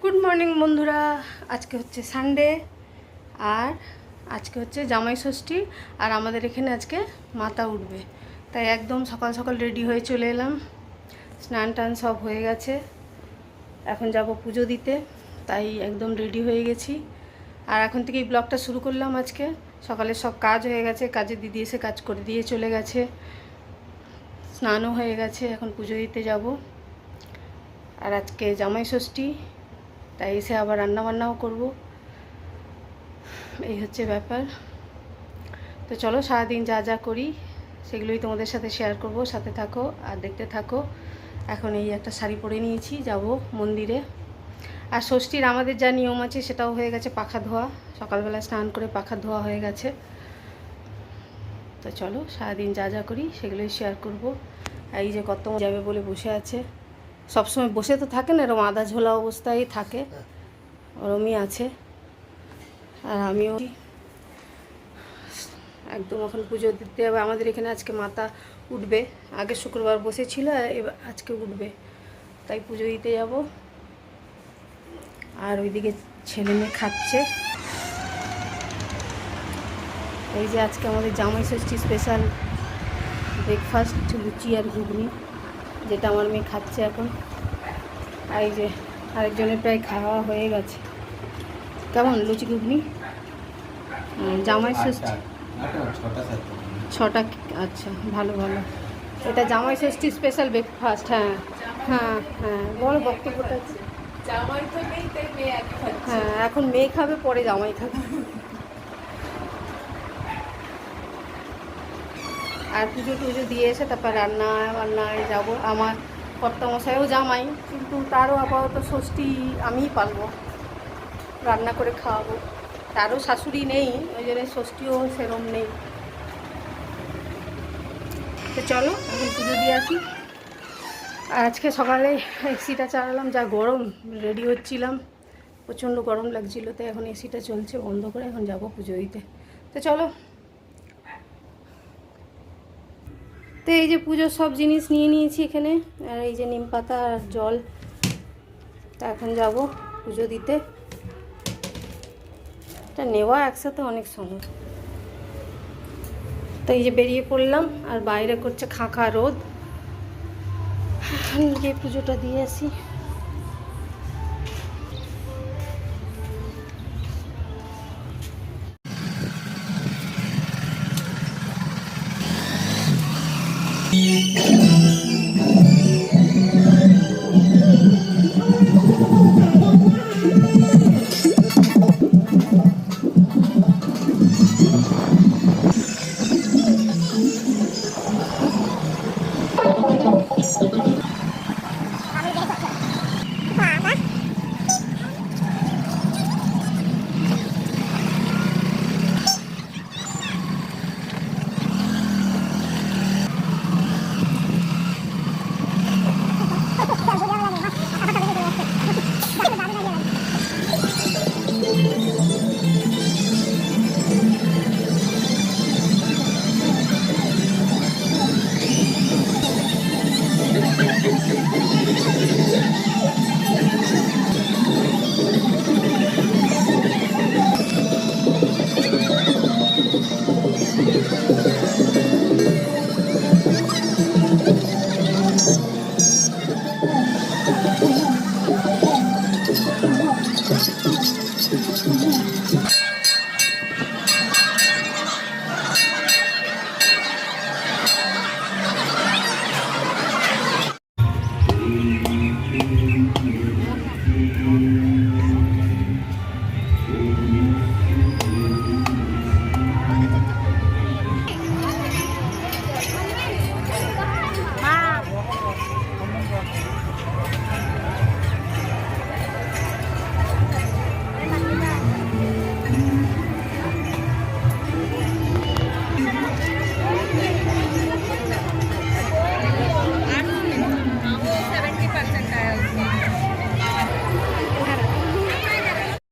Good morning বন্ধুরা। আজকে হচ্ছে সানডে আর আজকে হচ্ছে জামাই ষষ্ঠী আর আমাদের এখানে আজকে মাতা উঠবে, তাই একদম সকাল সকাল রেডি হয়ে চলে এলাম। স্নান টান সব হয়ে গেছে, এখন যাব পুজো দিতে, তাই একদম রেডি হয়ে গেছি। আর এখন থেকেই ব্লগটা শুরু করলাম। আজকে সকালে সব কাজ হয়ে গেছে, কাজে দিদি এসে কাজ করে দিয়ে চলে গেছে, স্নানও হয়ে গেছে, এখন পুজো দিতে যাব। আর আজকে জামাই ষষ্ঠী, তাই এসে আবার রান্নাবান্নাও করব, এই হচ্ছে ব্যাপার। তো চলো সারাদিন যা যা করি সেগুলোই তোমাদের সাথে শেয়ার করব, সাথে থাকো আর দেখতে থাকো। এখন এই একটা শাড়ি পরে নিয়েছি, যাব মন্দিরে। আর ষষ্ঠীর আমাদের যা নিয়ম আছে সেটাও হয়ে গেছে, পাখা ধোয়া। সকালবেলা স্নান করে পাখা ধোয়া হয়ে গেছে। তো চলো সারাদিন যা যা করি সেগুলোই শেয়ার করব। এই যে কত যাবে বলে বসে আছে, সবসময় বসে তো থাকে না, এরকম আধা ঝোলা অবস্থায় থাকে, ওরমই আছে। আর আমিও একদম এখন পুজো দিতে হবে। আমাদের এখানে আজকে মাতা উঠবে, আগে শুক্রবার বসেছিল, এবার আজকে উঠবে, তাই পুজো দিতে যাব। আর ওইদিকে ছেলে মেয়ে খাচ্ছে। এই যে আজকে আমাদের জামাই ষষ্ঠী স্পেশাল ব্রেকফাস্ট লুচি আর ঘুগনি, যেটা আমার মেয়ে খাচ্ছে এখন। আর এই যে আরেকজনের প্রায় খাওয়া হয়ে গেছে। কেমন লুচি ঘুগনি? জামাই ষষ্ঠী 6টা, আচ্ছা ভালো ভালো। এটা জামাই ষষ্ঠী স্পেশাল ব্রেকফাস্ট। হ্যাঁ হ্যাঁ হ্যাঁ, বড় বক্তব্যটা। হ্যাঁ, এখন মেয়ে খাবে, পরে জামাই খাবে। আর পুজো টুজো দিয়ে এসে তারপর রান্নায় যাব। আমার কর্তামশাইও জামাই, কিন্তু তারও আপাতত ষষ্ঠী আমিই পালবো, রান্না করে খাওয়াবো। তারও শাশুড়ি নেই, ওই জন্য ষষ্ঠীও সেরম নেই। তো চলো এখন পুজো দিয়ে আসি। আর আজকে সকালে এসিটা চালালাম, যা গরম, রেডি হচ্ছিলাম, প্রচণ্ড গরম লাগছিল, তো এখন এসিটা চলছে বন্ধ করে এখন যাব পুজো দিতে। তো চলো। তো এই যে পুজোর সব জিনিস নিয়ে নিয়েছি এখানে, আর এই যে নিম পাতা আর জল। তা এখন যাব পুজো দিতে। এটা নেওয়া একসাথে অনেক সময়। তো এই যে বেরিয়ে পড়লাম, আর বাইরে করছে খাঁখা রোদ, গিয়ে পুজোটা দিয়ে আসি।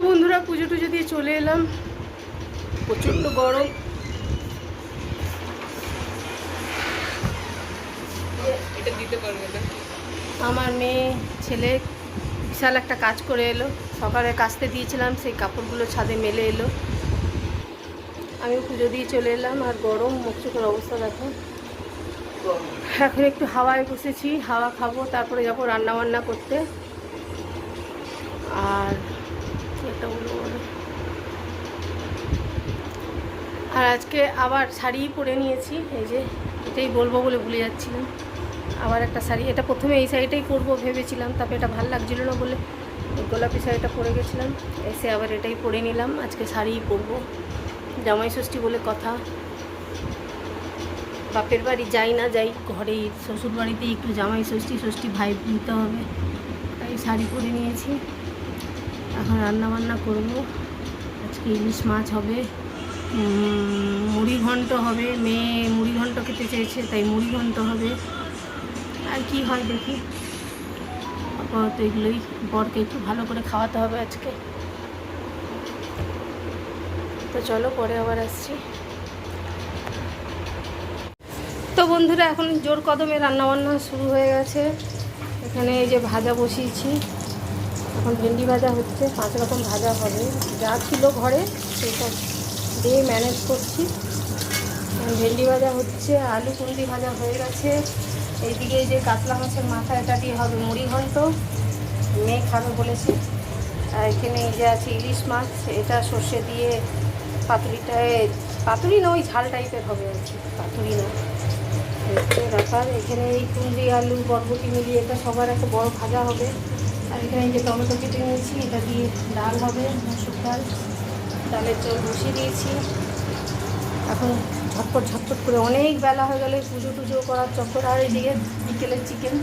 বন্ধুরা পুজো টুজো দিয়ে চলে এলাম, প্রচণ্ড গরম। এটা দিতে পারবে না। আমার মেয়ে ছেলে বিশাল একটা কাজ করে এলো। সকালে কাচতে দিয়েছিলাম, সেই কাপড়গুলো ছাদে মেলে এলো। আমিও পুজো দিয়ে চলে এলাম। আর গরম, মুখ চোখের অবস্থা দেখো। এখন একটু হাওয়ায় বসেছি, হাওয়া খাবো, তারপরে যাবো রান্নাবান্না করতে। আর একটা বলবো, আর আজকে আবার শাড়ি পরে নিয়েছি। এই যে এটাই বলবো বলে ভুলে যাচ্ছিলাম। আবার একটা শাড়ি, এটা প্রথমে এই শাড়িটাই পরবো ভেবেছিলাম, তারপরে এটা ভালো লাগছিল না বলে গোলাপি শাড়িটা পরে গেছিলাম। এসে আবার এটাই পরে নিলাম। আজকে শাড়িই পরবো, জামাই ষষ্ঠী বলে কথা। বাপের বাড়ি যাই না যাই, ঘরেই শ্বশুর বাড়িতেই একটু জামাই ষষ্ঠী ভাইব নিতে হবে, তাই শাড়ি পরে নিয়েছি। এখন রান্নাবান্না করবো। আজকে ইলিশ মাছ হবে, মুড়ি ঘন্ট হবে। মেয়ে মুড়ি ঘন্ট খেতে চেয়েছে, তাই মুড়ি ঘন্ট হবে। আর কি হয় দেখি। আপাতত এগুলোই, বরকে একটু ভালো করে খাওয়াতে হবে আজকে। তো চলো, পরে আবার আসছি। তো বন্ধুরা, এখন জোর কদমে রান্নাবান্না শুরু হয়ে গেছে। এখানে এই যে ভাজা বসিয়েছি, এখন ভেন্ডি ভাজা হচ্ছে। 5 রকম ভাজা হবে, যা ছিল ঘরে সেসব দিয়ে ম্যানেজ করছি। ভেন্ডি ভাজা হচ্ছে, আলু কুন্দি ভাজা হয়ে গেছে। এইদিকে যে কাতলা মাছের মাথা, এটা দিয়ে হবে মুড়ি ঘন্ট, মেয়ে খাবে বলেছে। আর এখানে এই যে আছে ইলিশ মাছ, এটা সর্ষে দিয়ে পাতুরিটায়, পাতুরি না ওই ঝাল টাইপের হবে আর কি, পাতুরি না রাখার। এখানে এই কুন্দি আলু বরবটি মিলিয়ে এটা সবার একটা বড় ভাজা হবে। আর এখানে এই যে টমেটো কেটে নিয়েছি, এটা দিয়ে ডাল হবে, মসুর ডাল। ডালের জল বসিয়ে দিয়েছি। এখন ঝটপট করে, অনেক বেলা হয়ে গেলে পুজো টুজো করার চক্কর। আর এইদিকে বিকেলের চিকেন,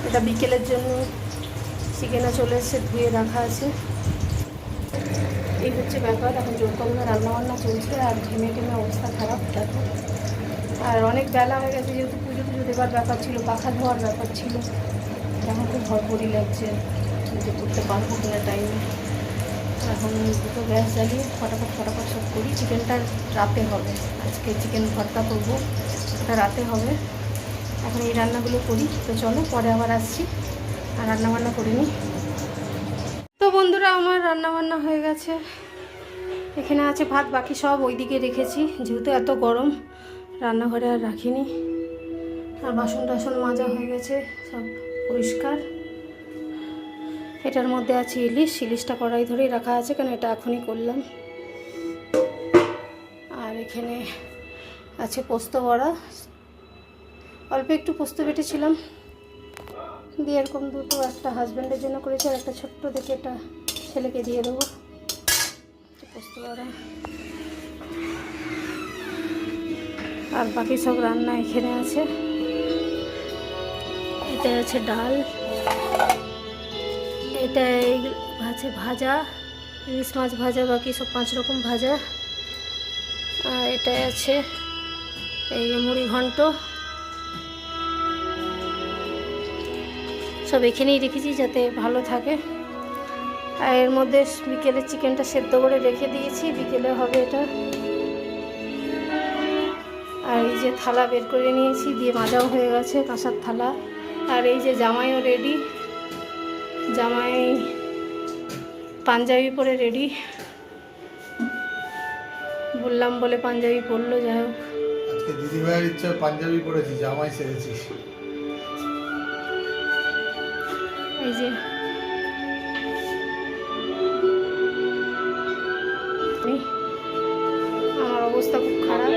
এটা বিকেলের জন্য চিকেনটা চলে এসে ধুয়ে রাখা আছে। এই হচ্ছে ব্যাপার। এখন জোর কমে রান্নাবান্না চলছে, আর ঘেমে অবস্থা খারাপ দেখো। আর অনেক বেলা হয়ে গেছে, যেহেতু পুজো টুজো দেবার ব্যাপার ছিল, পাখা ধোয়ার ব্যাপার ছিল। এখন খুব ভরপুরই লাগছে যে করতে পারবো কিনা টাইমে। এখন দুটো গ্যাস জ্বালিয়ে ফটাফট সব করি। চিকেনটা রাতে হবে, আজকে চিকেন ভর্তা করবো, ওটা রাতে হবে। এখন এই রান্নাগুলো করি। তো চলো, পরে আবার আসছি আর রান্নাবান্না করে নিই। তো বন্ধুরা, আমার রান্নাবান্না হয়ে গেছে। এখানে আছে ভাত, বাকি সব ওইদিকে রেখেছি, যেহেতু এত গরম রান্নাঘরে আর রাখিনি। আর বাসন টাসন মাজা হয়ে গেছে, সব পরিষ্কার। এটার মধ্যে আছে ইলিশটা কড়াই ধরেই রাখা আছে, কারণ এটা এখনই করলাম। আর এখানে আছে পোস্ত বড়া, অল্প একটু পোস্ত বেটেছিলাম দিয়ে, এরকম দুটো, একটা হাজব্যান্ডের জন্য করেছি আর একটা ছোট্ট দেখে এটা ছেলেকে দিয়ে দেবো। পোস্ত বড়া আর বাকি সব রান্না এখানে আছে। এটা আছে ডাল, এটা আছে ভাজা, ইলিশ মাছ ভাজা, বাকি সব 5 রকম ভাজা। আর এটা আছে এই মুড়ি ঘন্ট, সব এখানেই রেখেছি যাতে ভালো থাকে। আর এর মধ্যে বিকেলে চিকেনটা সেদ্ধ করে রেখে দিয়েছি, বিকেলে হবে এটা। আর এই যে থালা বের করে নিয়েছি, দিয়ে মাজাও হয়ে গেছে, কাঁসার থালা। আর এই যে জামাইও রেডি, জামাই পাঞ্জাবি পরে রেডি, বললাম বলে পাঞ্জাবি পরলো। যাই হোক, আজকে দিদিভাইয়ের ইচ্ছা পাঞ্জাবি পরেছি, জামাই সেরেছিস। এই যে আমার অবস্থা খুব খারাপ,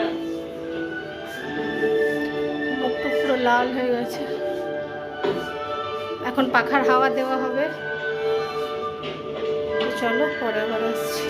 মুখটা পুরো লাল হয়ে গেছে। এখন পাখার হাওয়া দেওয়া হবে। চলো, পরে আবার আসছি।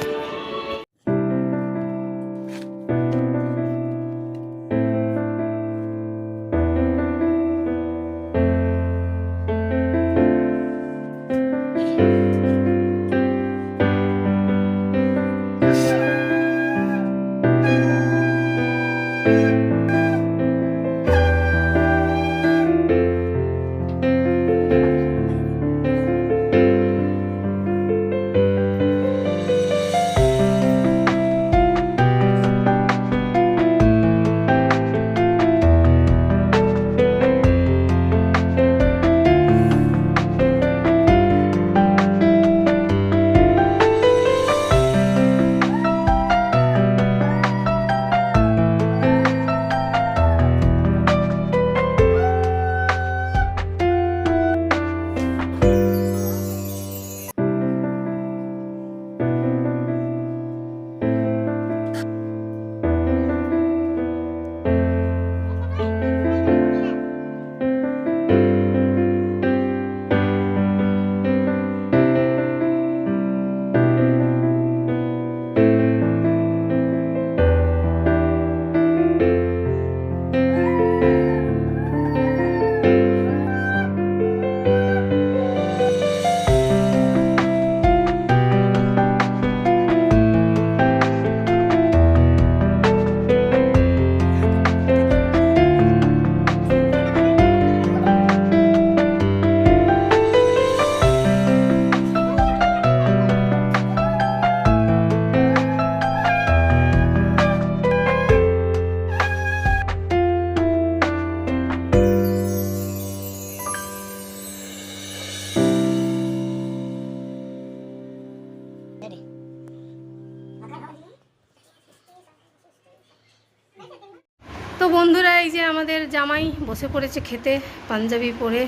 বন্ধুরা, এই যে আমাদের জামাই বসে পড়েছে খেতে পাঞ্জাবি পরে।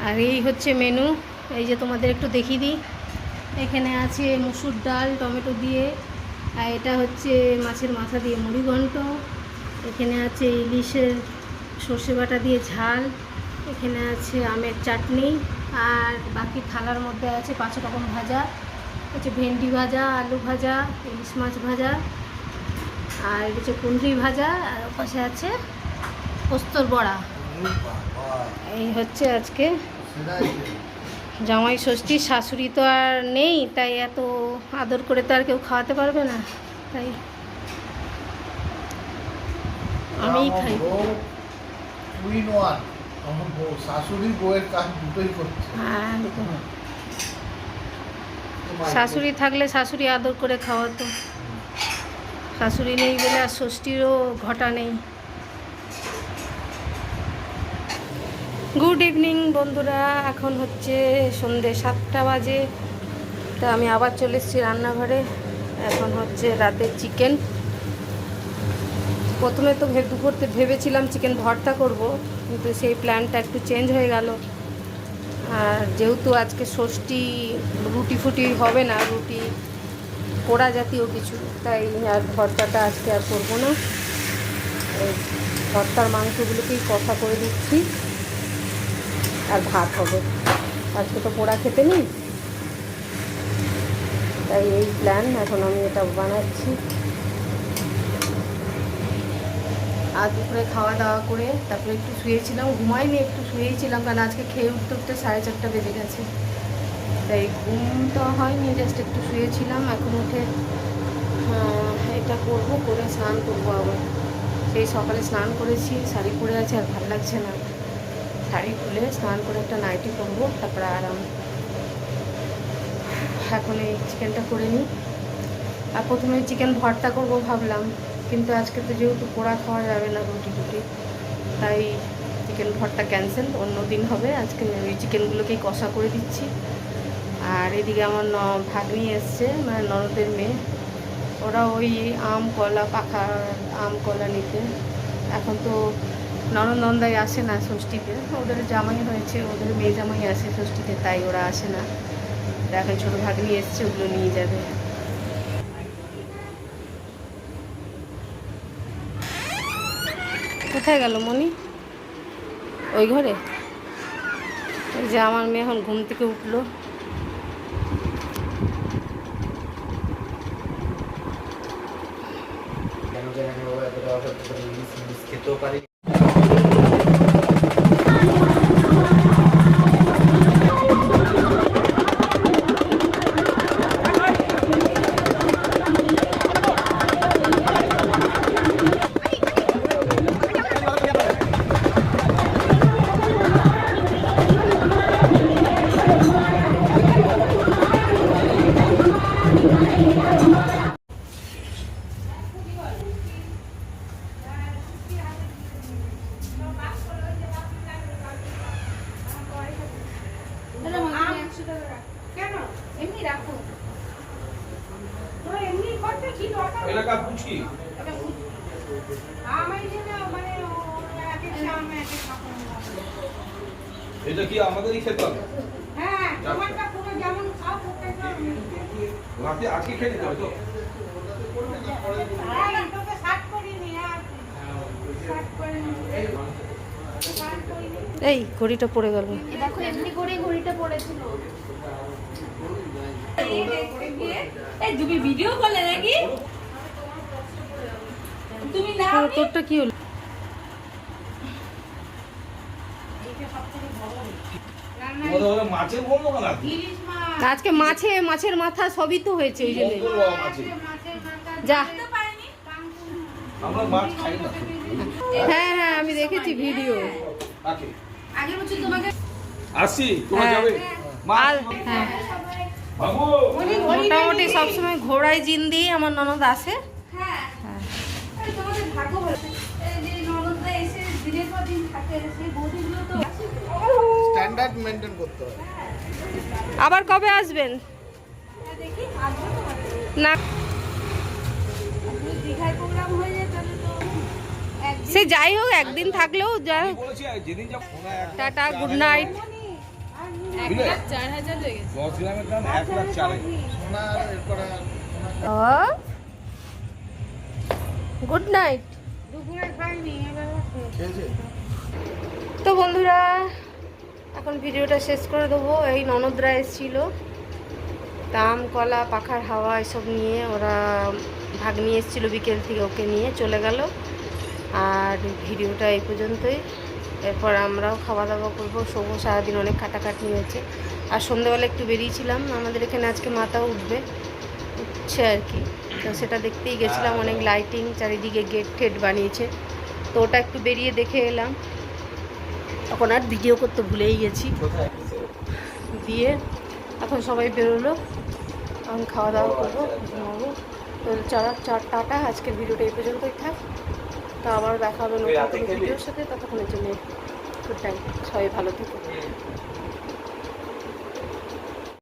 আর এই হচ্ছে মেনু। এই যে তোমাদের একটু দেখিয়ে দিই, এখানে আছে মসুর ডাল টমেটো দিয়ে, আর এটা হচ্ছে মাছের মাথা দিয়ে মুড়ি ঘন্ট, এখানে আছে ইলিশের সর্ষে বাটা দিয়ে ঝাল, এখানে আছে আমের চাটনি, আর বাকি থালার মধ্যে আছে 5 রকম ভাজা, হচ্ছে ভেন্ডি ভাজা, আলু ভাজা, ইলিশ মাছ ভাজা, আর এটা হচ্ছে কুঁদরি ভাজা, আর ওপাশে আছে পোস্তর বড়া। এই হচ্ছে আজকে জামাই ষষ্ঠী। শাশুড়ি তো আর নেই, তাই এত আদর করে তো আর কেউ খাওয়াতে পারবে না, তাই আমিই খাই। শাশুড়ি বউয়ের কাজ দুটোই করছে। হ্যাঁ, শাশুড়ি থাকলে শাশুড়ি আদর করে খাওয়াতো, শাশুড়ি নেই বলে আর ষষ্ঠীরও ঘটা নেই। গুড ইভিনিং বন্ধুরা, এখন হচ্ছে সন্ধ্যে 7টা বাজে। তা আমি আবার চলে এসেছি রান্নাঘরে। এখন হচ্ছে রাতের চিকেন। প্রথমে তো দুপুরতে ভেবেছিলাম চিকেন ভর্তা করব, কিন্তু সেই প্ল্যানটা একটু চেঞ্জ হয়ে গেল। আর যেহেতু আজকে ষষ্ঠী, রুটি ফুটি হবে না, রুটি পোড়া জাতীয় কিছু, তাই আর ভর্তাটা আজকে আর করবো না। এই ভর্তার মাংসগুলোকেই কষা করে দিচ্ছি, আর ভাত হবে। আজকে তো পোড়া খেতে নেই, তাই এই প্ল্যান। এখন আমি এটা বানাচ্ছি। আর দুপুরে খাওয়া দাওয়া করে তারপরে একটু শুয়েছিলাম, ঘুমাইনি, একটু শুয়েছিলাম, কারণ আজকে খেয়ে উঠতে উঠতে 4:30 বেজে গেছে, তাই ঘুম তো হয়নি, জাস্ট একটু শুয়েছিলাম। এখন উঠে এটা করবো, করে স্নান করবো আবার। সেই সকালে স্নান করেছি, শাড়ি পরে আছে, আর ভালো লাগছে না। শাড়ি খুলে স্নান করে একটা নাইটি পরবো, তারপরে আরাম। এখন এই চিকেনটা করে নিই। আর প্রথমে চিকেন ভর্তা করবো ভাবলাম, কিন্তু আজকে তো যেহেতু পোড়া খাওয়া যাবে না রুটি টুটি, তাই চিকেন ভর্তা ক্যান্সেল, অন্য দিন হবে। আজকে ওই চিকেনগুলোকেই কষা করে দিচ্ছি। আর এদিকে আমার ভাগ্নি এসছে, মানে ননদের মেয়ে, ওরা ওই আম কলা, পাকা আম কলা নিতে। এখন তো ননদ নন্দাই আসে না ষষ্ঠীতে, ওদের জামাই হয়েছে, ওদের মেয়ে জামাই আসে ষষ্ঠীতে, তাই ওরা আসে না। এখন ছোটো ভাগ্নি এসছে, ওগুলো নিয়ে যাবে। কোথায় গেল মনি? ওই ঘরে। এই যে আমার মেয়ে এখন ঘুম থেকে উঠলো। খেতেও পারি। এটা কি আমাদেরই খেতে হবে? হ্যাঁ, তোমারটা পুরো যেমন খাও প্রত্যেকটা রাতে আজকে খেয়ে নিতে হবে তো? তোকে শার্ট করিনি আর শার্ট করিনি। এই ঘড়িটা পড়ে গেল। দেখো এমনি করে ঘড়িটা পড়েছিল। এই তুমি ভিডিও করলে নাকি? তুমি না তোরটা কি হলো? তোমাদের ওখানে মাছের বন্ধ কেন আছে? ইলিশ মাছ, আজকে মাছের মাথা সবই তো হয়েছে, ওই জন্য। বন্ধ বাবা মাছের। মাছের মাথা যা। দিতে পারিনি। আমরা মাছ খাই না। হ্যাঁ হ্যাঁ, আমি দেখেছি ভিডিও। রাখি। আগের বছর তোমাকে আসি, তোমরা হ্যাঁ। যাবে? আর মাছ হ্যাঁ, বাবু মোটামুটি সবসময় ঘোড়ায় জিন দিয়ে আমার ননদ আসে। হ্যাঁ এই তোমাদের ভাগ্য ভালো। এই যে ননদরা এসে দিনের পর দিন থাকে, সেই বৌদিগুলো তো স্ট্যান্ডার্ড মেনটেন করতে হবে। আবার কবে আসবেন? দেখি আসবো তো। না, দীঘায় প্রোগ্রাম হয়ে যায় তাহলে তো 1 সে যাই হোক একদিন থাকলেও যা হোক। বলেছি যেদিন যাব টাটা, গুড নাইট। 1,04,000 হয়ে গেছে। 10 গ্রামের দাম 1,04,000। সোনার এরপরে গুড নাইট। দুপুরে খাইনি, এবার খেয়েছে তো বন্ধুরা এখন ভিডিওটা শেষ করে দেবো। এই ননদরা এসেছিলো, আম কলা পাখার হাওয়া এসব নিয়ে, ওরা ভাগ্নি এসেছিলো বিকেল থেকে, ওকে নিয়ে চলে গেল। আর ভিডিওটা এই পর্যন্তই। এরপর আমরাও খাওয়া দাওয়া করবো, শোবো। সারাদিন অনেক কাটাকাটি হয়েছে। আর সন্ধ্যেবেলা একটু বেরিয়েছিলাম, আমাদের এখানে আজকে মাথা উঠছে আর কি, তো সেটা দেখতেই গেছিলাম। অনেক লাইটিং, চারিদিকে গেট টেট বানিয়েছে, তো ওটা একটু বেরিয়ে দেখে এলাম। তখন আর ভিডিও করতে ভুলেই গেছি। দিয়ে এখন সবাই বেরোলো, এখন খাওয়া দাওয়া করবো, ঘুমাবো। তো টাটা, আজকের ভিডিওটা এই পর্যন্তই থাক। তো আবার দেখা হবে নতুন কোনো ভিডিওর সাথে। ততক্ষণের জন্য গুড নাইট, সবাই ভালো থেকো।